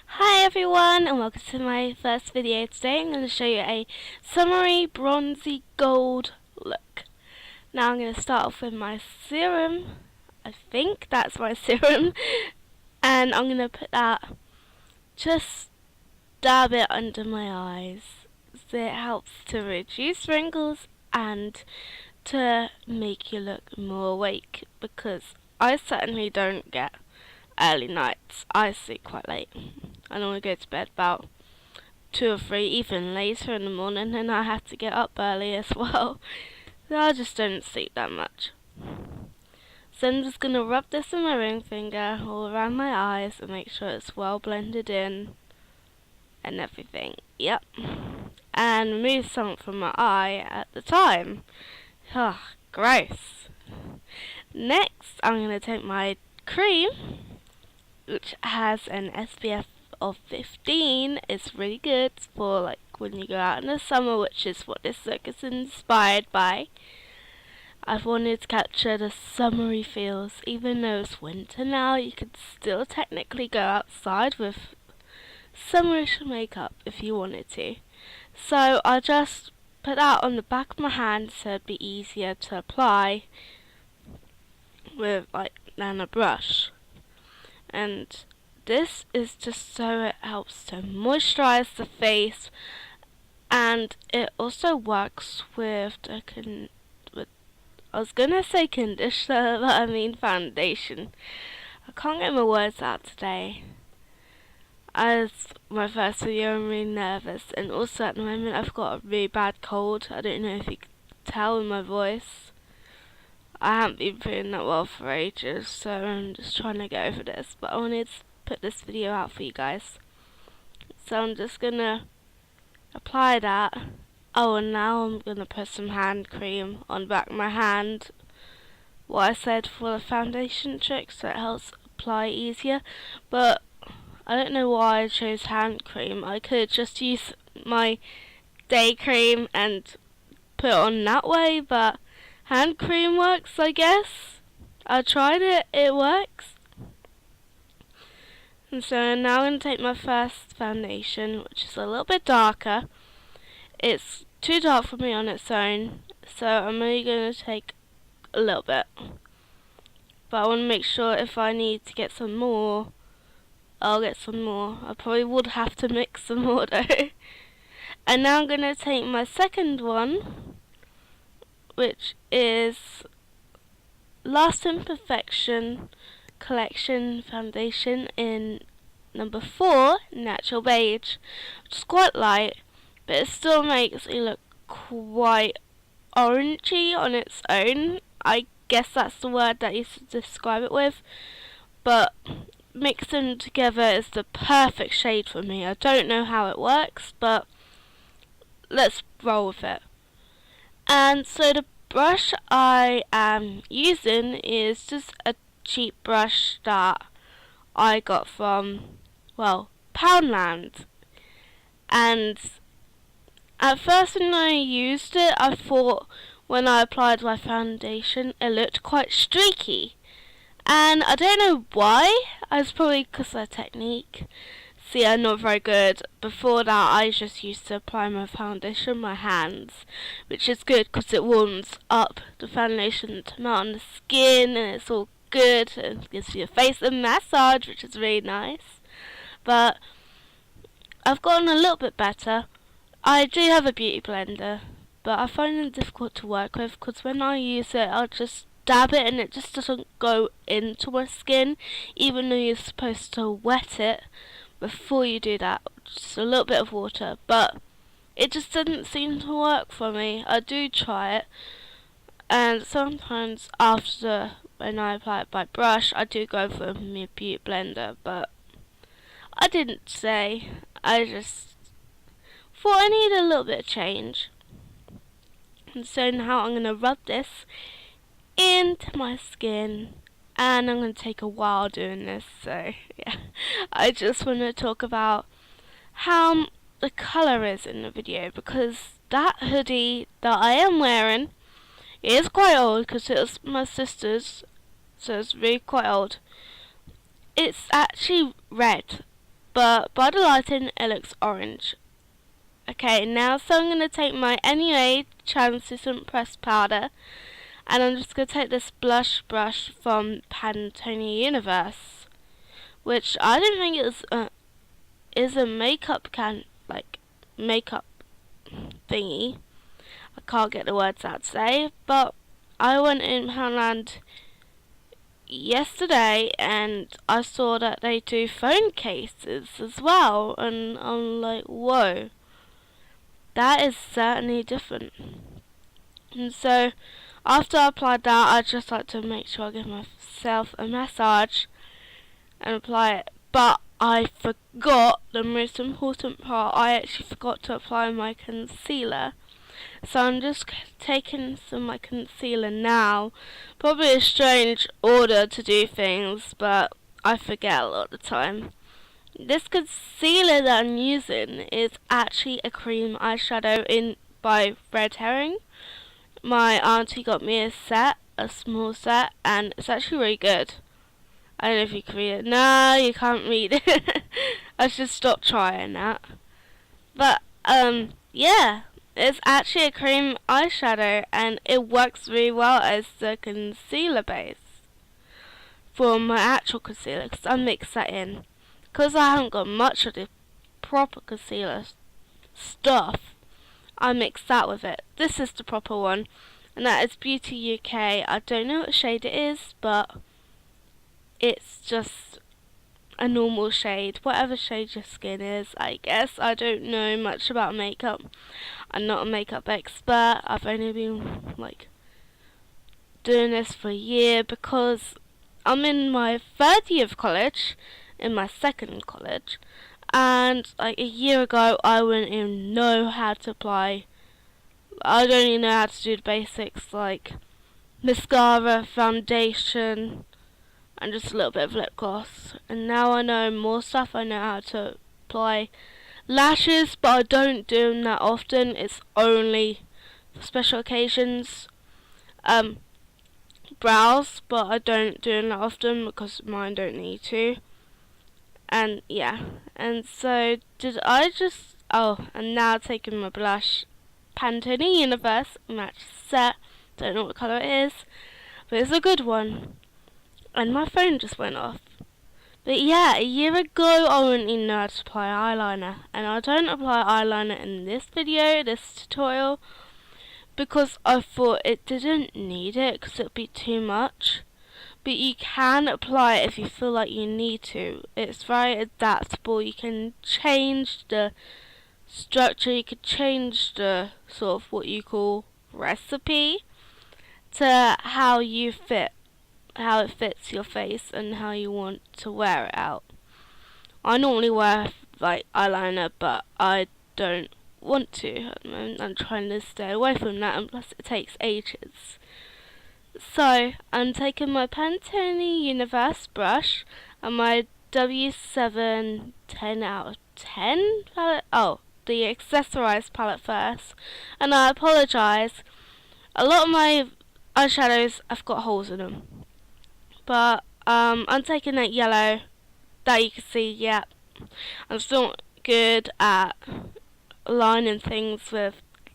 Hi everyone and welcome to my first video. Today I'm going to show you a summery bronzy gold look. Now I'm going to start off with my serum. I think that's my serum. And I'm going to put that, just dab it under my eyes. So it helps to reduce wrinkles and to make you look more awake, because I certainly don't get early nights. I sleep quite late. I normally go to bed about 2 or 3, even later in the morning, and I have to get up early as well. So I just don't sleep that much. So I'm just going to rub this with my ring finger all around my eyes and make sure it's well blended in and everything. Yep. And remove something from my eye at the time. Ugh, gross. Next, I'm going to take my cream, which has an SPF of 15. It's really good for like when you go out in the summer, which is what this look is inspired by. I've wanted to capture the summery feels. Even though it's winter now, you could still technically go outside with summerish makeup if you wanted to. So I'll just put that on the back of my hand so it'd be easier to apply with than a brush. And this is just so it helps to moisturize the face, and it also works with I was gonna say conditioner, but I mean foundation. I can't get my words out today. As my first video, I'm really nervous, and also at the moment I've got a really bad cold. I don't know if you can tell in my voice. I haven't been feeling that well for ages, so I'm just trying to get over this. But I wanted to put this video out for you guys. So I'm just gonna apply that. Oh, and now I'm gonna put some hand cream on the back of my hand. What I said for the foundation trick, so it helps apply easier. But I don't know why I chose hand cream. I could just use my day cream and put it on that way, but hand cream works, I guess. I tried it, it works. And so now I'm going to take my first foundation, which is a little bit darker. It's too dark for me on its own, so I'm only going to take a little bit. But I want to make sure if I need to get some more, I'll get some more. I probably would have to mix some more though. And now I'm going to take my second one, which is Lasting Perfection Collection Foundation in number 4, Natural Beige, which is quite light, but it still makes it look quite orangey on its own. I guess that's the word that you should describe it with, but mixed them together is the perfect shade for me. I don't know how it works, but let's roll with it. And so the brush I am using is just a cheap brush that I got from, well, Poundland. And at first when I used it, I thought when I applied my foundation it looked quite streaky. And I don't know why. It's probably because of the technique. See, I'm not very good. Before that, I just used to apply my foundation on my hands, which is good because it warms up the foundation to melt on the skin, and it's all good, and gives your face a massage, which is really nice. But I've gotten a little bit better. I do have a beauty blender, but I find them difficult to work with because when I use it, I'll just dab it and it just doesn't go into my skin, even though you're supposed to wet it before you do that, just a little bit of water, but it just didn't seem to work for me. I do try it, and sometimes after when I apply it by brush, I do go for my beauty blender, but I didn't say. I just thought I needed a little bit of change. And so now I'm going to rub this into my skin, and I'm going to take a while doing this, so yeah. I just want to talk about how the colour is in the video, because that hoodie that I am wearing is quite old, because it was my sister's, so it's really quite old. It's actually red, but by the lighting it looks orange. Okay, now so I'm going to take my NUA translucent pressed powder, and I'm just going to take this blush brush from Pantone Universe, which I don't think is a makeup makeup thingy. I can't get the words out today, but I went in Poundland yesterday and I saw that they do phone cases as well, and I'm like, whoa, that is certainly different. And so after I applied that, I just like to make sure I give myself a massage and apply it. But I forgot the most important part. I actually forgot to apply my concealer. So I'm just taking some of my concealer now. Probably a strange order to do things, but I forget a lot of the time. This concealer that I'm using is actually a cream eyeshadow by Red Herring. My auntie got me a small set, and it's actually really good. I don't know if you can read it. No, you can't read it. I should stop trying that. But, yeah. It's actually a cream eyeshadow, and it works really well as the concealer base for my actual concealer, because I mix that in. Because I haven't got much of the proper concealer stuff, I mix that with it. This is the proper one, and that is Beauty UK. I don't know what shade it is, but it's just a normal shade, whatever shade your skin is, I guess. I don't know much about makeup. I'm not a makeup expert. I've only been doing this for a year because I'm in my third year of college, in my second college, and a year ago I wouldn't even know how to apply. I don't even know how to do the basics like mascara, foundation, and just a little bit of lip gloss. And now I know more stuff. I know how to apply lashes, but I don't do them that often. It's only for special occasions. Brows, but I don't do them that often because mine don't need to. And yeah, and so and now taking my blush, Pantone Universe match set. Don't know what colour it is, but it's a good one. And my phone just went off. But yeah, a year ago I wouldn't even know how to apply eyeliner. And I don't apply eyeliner in this video, this tutorial, because I thought it didn't need it, because it would be too much. But you can apply it if you feel like you need to. It's very adaptable. You can change the structure, you can change the sort of what you call recipe to how you fit. How it fits your face and how you want to wear it out. I normally wear eyeliner, but I don't want to at the moment. I'm trying to stay away from that, and plus it takes ages. So I'm taking my Pantone Universe brush and my W7 10 out of 10 palette. Oh, the accessorized palette first. And I apologise. A lot of my eyeshadows have got holes in them. But I'm taking that yellow that you can see. Yeah, I'm still not good at aligning things with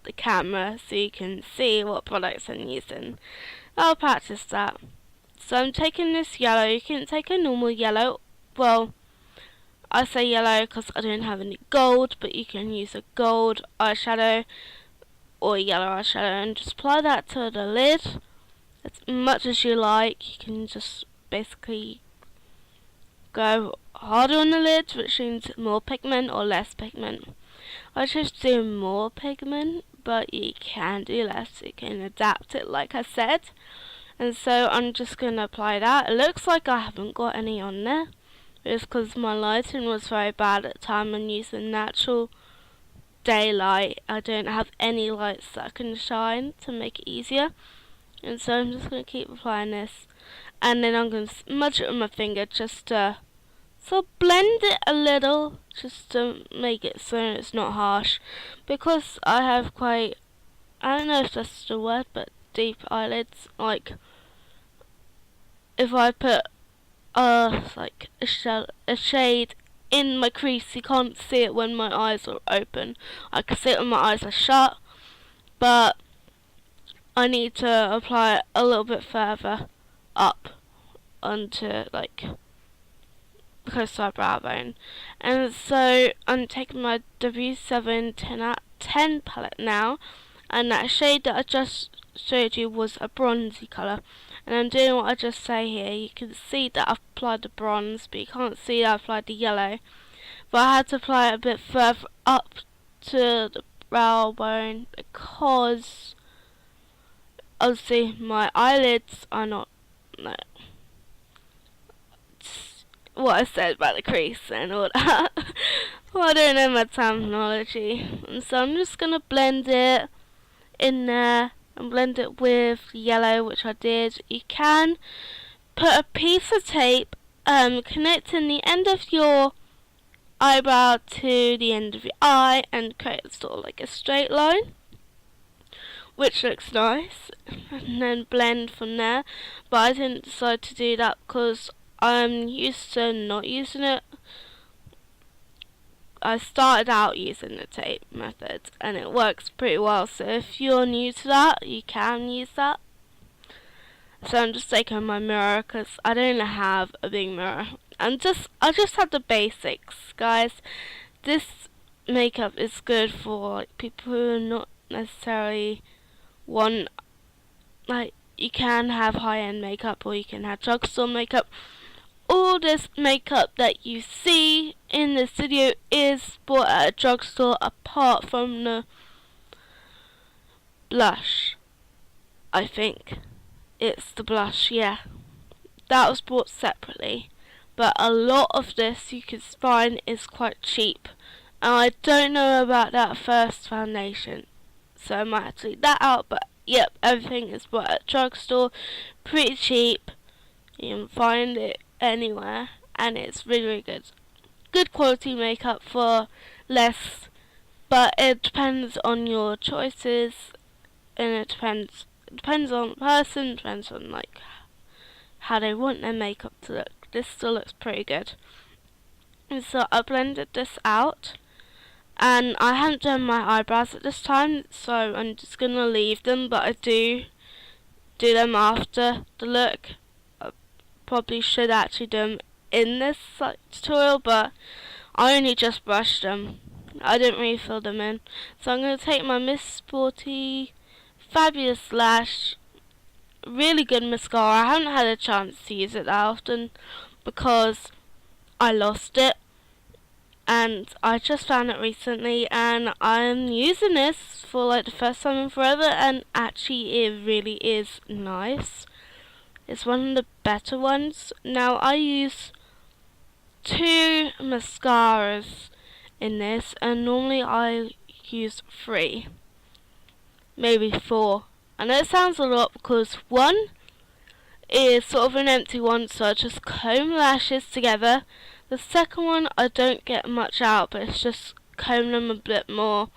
the camera so you can see what products I'm using. I'll practice that. So I'm taking this yellow. You can take a normal yellow. Well, I say yellow because I don't have any gold, but you can use a gold eyeshadow or a yellow eyeshadow and just apply that to the lid. As much as you like. You can just basically go harder on the lid, which means more pigment or less pigment. I just do more pigment, but you can do less. You can adapt it, like I said. And so I'm just going to apply that. It looks like I haven't got any on there. It's because my lighting was very bad at the time. I'm using natural daylight. I don't have any lights that I can shine to make it easier. And so I'm just going to keep applying this. And then I'm going to smudge it with my finger just to blend it a little. Just to make it so it's not harsh. Because I have quite, I don't know if that's the word, but deep eyelids. If I put a shade in my crease. You can't see it when my eyes are open. I can see it when my eyes are shut, but I need to apply it a little bit further up onto like close to my brow bone. And so I'm taking my W7 10 out of 10 palette now, and that shade that I just showed you was a bronzy colour. And I'm doing what I just say here. You can see that I've applied the bronze, but you can't see that I've applied the yellow. But I had to apply it a bit further up to the brow bone because obviously my eyelids are not like what I said about the crease and all that. Well, I don't know my terminology. And so I'm just going to blend it in there and blend it with yellow, which I did. You can put a piece of tape connecting the end of your eyebrow to the end of your eye and create sort of like a straight line, which looks nice, and then blend from there. But I didn't decide to do that because I'm used to not using it. I started out using the tape method and it works pretty well, so if you're new to that, you can use that. So I'm just taking my mirror because I don't have a big mirror. I just have the basics, guys. This makeup is good for like people who are not necessarily want, like, you can have high-end makeup or you can have drugstore makeup. All this makeup that you see in this video is bought at a drugstore, apart from the blush. I think it's the blush, yeah. That was bought separately. But a lot of this you can find is quite cheap. And I don't know about that first foundation, so I might have to leave that out. But yep, everything is bought at a drugstore, pretty cheap. You can find it anywhere, and it's really, really good. Good quality makeup for less, but it depends on your choices, and it depends on the person, depends on like how they want their makeup to look. This still looks pretty good. And so I blended this out, and I haven't done my eyebrows at this time, so I'm just gonna leave them, but I do them after the look. Probably should actually do them in this tutorial, but I only just brushed them. I didn't really fill them in. So I'm going to take my Miss Sporty Fabulous Lash, really good mascara. I haven't had a chance to use it that often because I lost it, and I just found it recently, and I'm using this for like the first time in forever, and actually it really is nice. It's one of the better ones. Now I use 2 mascaras in this, and normally I use 3, maybe 4. I know it sounds a lot because one is sort of an empty one, so I just comb lashes together. The second one I don't get much out, but it's just comb them a bit more.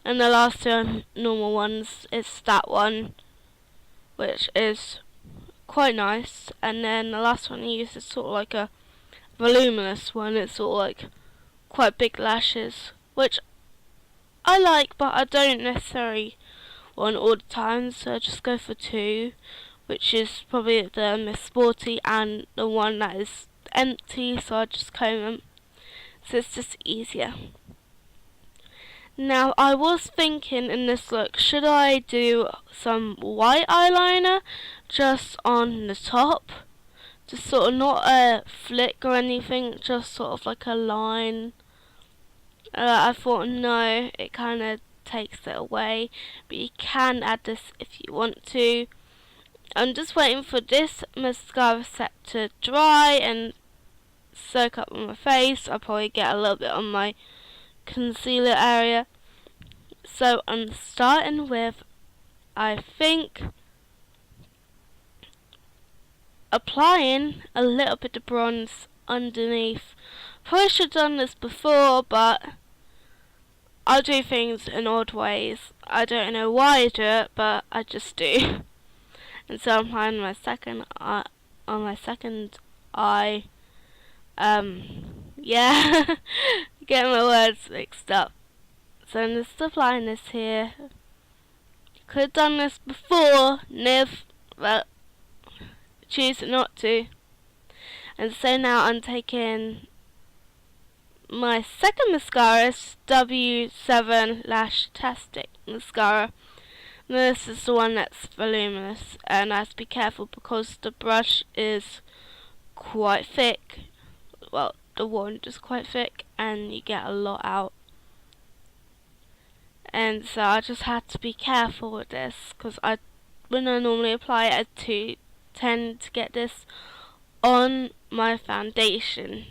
And the last 2 are normal ones. It's that one, which is quite nice, and then the last one I use is sort of like a voluminous one. It's sort of like quite big lashes, which I like, but I don't necessarily want all the time, so I just go for 2, which is probably the Miss Sporty and the one that is empty, so I just comb them, so it's just easier. Now I was thinking in this look, should I do some white eyeliner just on the top? Just sort of not a flick or anything, just sort of like a line. I thought no, it kind of takes it away, but you can add this if you want to. I'm just waiting for this mascara set to dry and soak up on my face. I'll probably get a little bit on my concealer area. So I'm starting with, I think, applying a little bit of bronze underneath. Probably should have done this before, but I do things in odd ways. I don't know why I do it, but I just do. And so I'm applying my second eye, Yeah, getting my words mixed up. So I'm just applying this here. Could have done this before, Niv, but choose not to. And so now I'm taking my second mascara, W7 Lash Tastic Mascara. This is the one that's voluminous, and I have to be careful because the brush is quite thick. Well, the wand is quite thick, and you get a lot out. And so I just had to be careful with this, because when I normally apply it, I tend to get this on my foundation.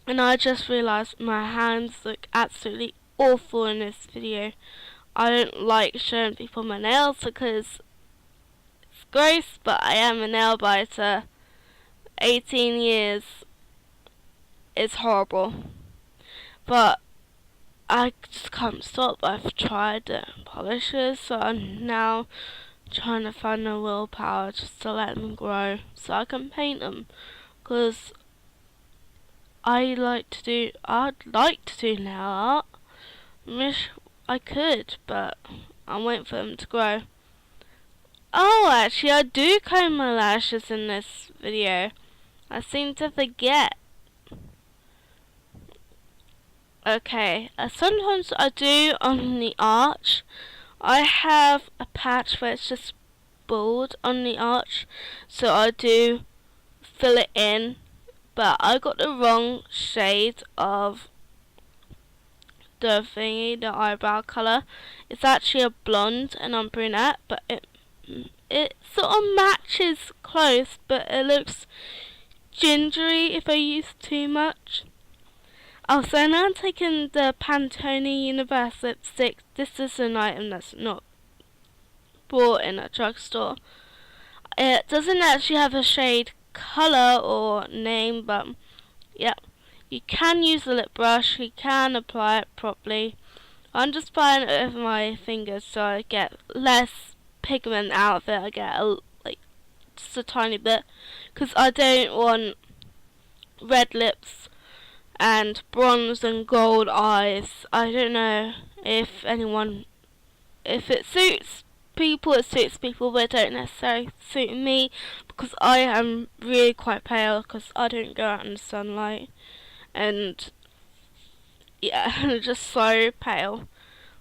And I just realised my hands look absolutely awful in this video. I don't like showing people my nails because it's gross, but I am a nail biter. 18 years is horrible. But I just can't stop. I've tried polishers, so I'm now trying to find the willpower just to let them grow so I can paint them. Because I'd like to do nail art. Wish I could, but I'm waiting for them to grow. Oh, actually, I do comb my lashes in this video. I seem to forget. Okay, sometimes I do on the arch. I have a patch where it's just bald on the arch, so I do fill it in. But I got the wrong shade of the thingy, the eyebrow colour. It's actually a blonde and I'm brunette, but it sort of matches close, but it looks gingery if I use too much. Oh, so now I'm taking the Pantone Universe lipstick. This is an item that's not bought in a drugstore. It doesn't actually have a shade colour or name, but yeah, you can use the lip brush, you can apply it properly. I'm just applying it with my fingers so I get less pigment out of it. I get just a tiny bit, because I don't want red lips and bronze and gold eyes. I don't know if it suits people, it suits people, but it don't necessarily suit me, because I am really quite pale because I don't go out in the sunlight, and yeah, I'm just so pale,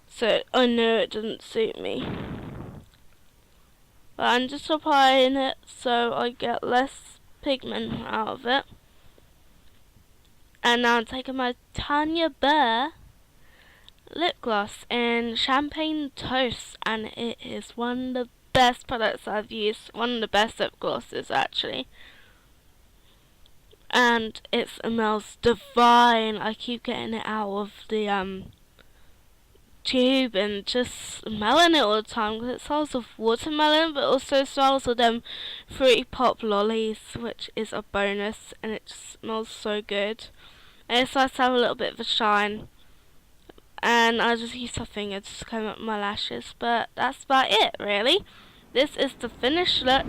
so I know it doesn't suit me. But I'm just applying it so I get less pigment out of it. And now I'm taking my Tanya Burr lip gloss in Champagne Toast, and it is one of the best products I've used, one of the best lip glosses actually. And it smells divine. I keep getting it out of the tube and just smelling it all the time, because it smells of watermelon, but also smells of them fruity pop lollies, which is a bonus, and it just smells so good. And it's nice to have a little bit of a shine. And I just use my finger to comb up my lashes, but that's about it really. This is the finished look.